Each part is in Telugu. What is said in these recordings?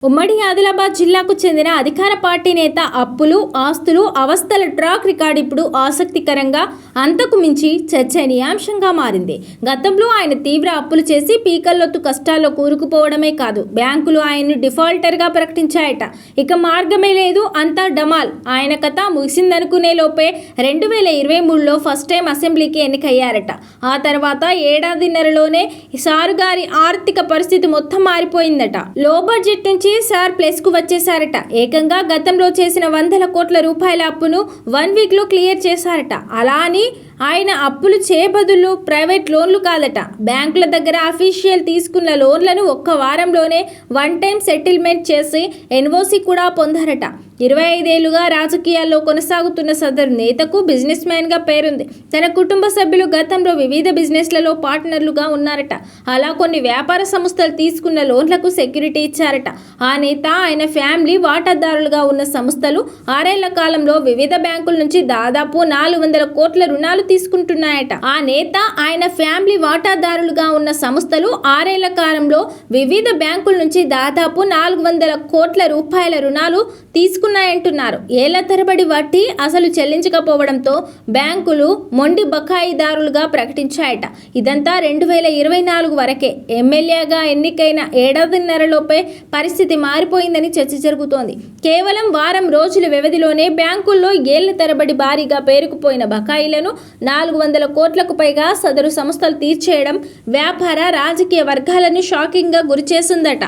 ఉమ్మడి ఆదిలాబాద్ జిల్లాకు చెందిన అధికార పార్టీ నేత అప్పులు, ఆస్తులు, అవస్థల ట్రాక్ రికార్డు ఇప్పుడు ఆసక్తికరంగా అంతకు మించి చర్చనీయాంశంగా మారింది. గతంలో ఆయన తీవ్ర అప్పులు చేసి పీకల్లోతు కష్టాల్లో కూరుకుపోవడమే కాదు, బ్యాంకులు ఆయన్ను డిఫాల్టర్గా ప్రకటించాయట. ఇక మార్గమే లేదు, అంతా డమాల్. ఆయన కథ ముగిసిందనుకునే లోపే 2023లో ఫస్ట్ టైం అసెంబ్లీకి ఎన్నికయ్యారట. ఆ తర్వాత ఏడాదిన్నరలోనే సారుగారి ఆర్థిక పరిస్థితి మొత్తం మారిపోయిందట. లో బడ్జెట్ నుంచి సార్ ప్లస్ కు వచ్చేసారట. ఏకంగా గతంలో చేసిన 100 కోట్ల రూపాయల అప్పును 1 వీక్లో క్లియర్ చేశారట. అలా అని ఆయన అప్పులు చేయబదులు ప్రైవేట్ లోన్లు కాదట, బ్యాంకుల దగ్గర అఫీషియల్ తీసుకున్న లోన్లను ఒక్క వారంలోనే 1 టైం సెటిల్మెంట్ చేసి ఎన్ఓసి కూడా పొందారట. 25 ఏళ్లుగా రాజకీయాల్లో కొనసాగుతున్న సదరు నేతకు బిజినెస్ మ్యాన్గా పేరుంది. తన కుటుంబ సభ్యులు గతంలో వివిధ బిజినెస్లలో పార్ట్నర్లుగా ఉన్నారట. అలా కొన్ని వ్యాపార సంస్థలు తీసుకున్న లోన్లకు సెక్యూరిటీ ఇచ్చారట. ఆ నేత, ఆయన ఫ్యామిలీ వాటాదారులుగా ఉన్న సంస్థలు 6 ఏళ్ల కాలంలో వివిధ బ్యాంకుల నుంచి దాదాపు 400 కోట్ల రుణాలు తీసుకుంటున్నాయట. ఆ నేత, ఆయన ఫ్యామిలీ వాటాదారులుగా ఉన్న సంస్థలు 6 ఏళ్ల కాలంలో వివిధ బ్యాంకుల నుంచి దాదాపు 400 కోట్ల రూపాయల రుణాలు తీసుకున్నాయంటున్నారు. ఏళ్ల తరబడి వడ్డీ అసలు చెల్లించకపోవడంతో బ్యాంకులు మొండి బకాయిదారులుగా ప్రకటించాయట. ఇదంతా 2024 వరకే. ఎమ్మెల్యేగా ఎన్నికైన ఏడాదిన్నరలోపే పరిస్థితి మారిపోయిందని చర్చ జరుగుతోంది. కేవలం వారం రోజుల వ్యవధిలోనే బ్యాంకుల్లో ఏళ్ల తరబడి భారీగా పేరుకుపోయిన బకాయిలను 400 కోట్లకు పైగా సదరు సంస్థలు తీర్చేయడం వ్యాపార, రాజకీయ వర్గాలను షాకింగ్గా గురిచేసిందట.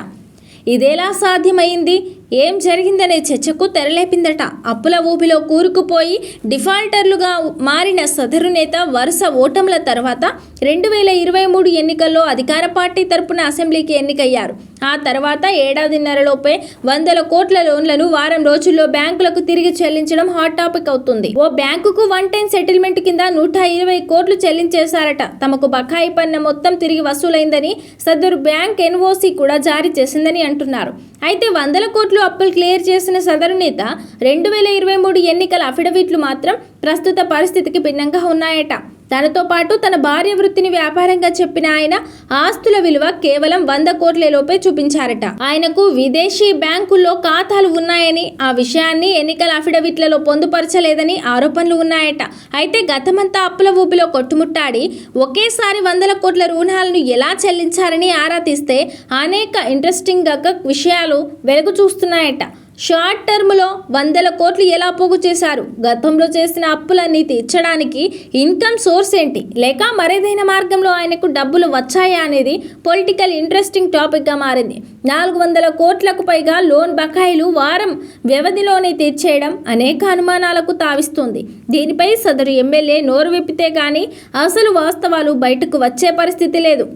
ఇదెలా సాధ్యమైంది, ఏం జరిగిందనే చర్చకు తెరలేపిందట. అప్పుల ఊబిలో కూరుకుపోయి డిఫాల్టర్లుగా మారిన సదరు నేత వరుస ఓటముల తర్వాత 2023 ఎన్నికల్లో అధికార పార్టీ తరపున అసెంబ్లీకి ఎన్నికయ్యారు. ఆ తర్వాత ఏడాదిన్నరలోపే 100 కోట్ల లోన్లను వారం రోజుల్లో బ్యాంకులకు తిరిగి చెల్లించడం హాట్ టాపిక్ అవుతుంది. ఓ బ్యాంకుకు 1 టైం సెటిల్మెంట్ కింద 120 కోట్లు చెల్లించేశారట. తమకు బకాయి పన్ను మొత్తం తిరిగి వసూలైందని, సదరు బ్యాంక్ ఎన్ఓసి కూడా జారీ చేసిందని అంటున్నారు. అయితే 100 కోట్లు అప్పులు క్లియర్ చేసిన సదరు నేత 2023 ఎన్నికల అఫిడవిట్లు మాత్రం ప్రస్తుత పరిస్థితికి భిన్నంగా ఉన్నాయట. తనతో పాటు తన భార్య వృత్తిని వ్యాపారంగా చెప్పిన ఆయన ఆస్తుల విలువ కేవలం 100 కోట్ల లోపే చూపించారట. ఆయనకు విదేశీ బ్యాంకుల్లో ఖాతాలు ఉన్నాయని, ఆ విషయాన్ని ఎన్నికల అఫిడవిట్లలో పొందుపరచలేదని ఆరోపణలు ఉన్నాయట. అయితే గతమంతా అప్పుల ఊబిలో కొట్టుముట్టాడి ఒకేసారి 100 కోట్ల రుణాలను ఎలా చెల్లించారని ఆరా తీస్తే అనేక ఇంట్రెస్టింగ్ విషయాలు వెలుగు చూస్తున్నాయట. షార్ట్ టర్మ్లో 100 కోట్లు ఎలా పోగు చేశారు, గతంలో చేసిన అప్పులన్నీ తీర్చడానికి ఇన్కమ్ సోర్స్ ఏంటి, లేక మరేదైనా మార్గంలో ఆయనకు డబ్బులు వచ్చాయా అనేది పొలిటికల్ ఇంట్రెస్టింగ్ టాపిక్గా మారింది. 400 కోట్లకు పైగా లోన్ బకాయిలు వారం వ్యవధిలోనే తీర్చేయడం అనేక అనుమానాలకు తావిస్తుంది. దీనిపై సదరు ఎమ్మెల్యే నోరు విప్పితే కానీ అసలు వాస్తవాలు బయటకు వచ్చే పరిస్థితి లేదు.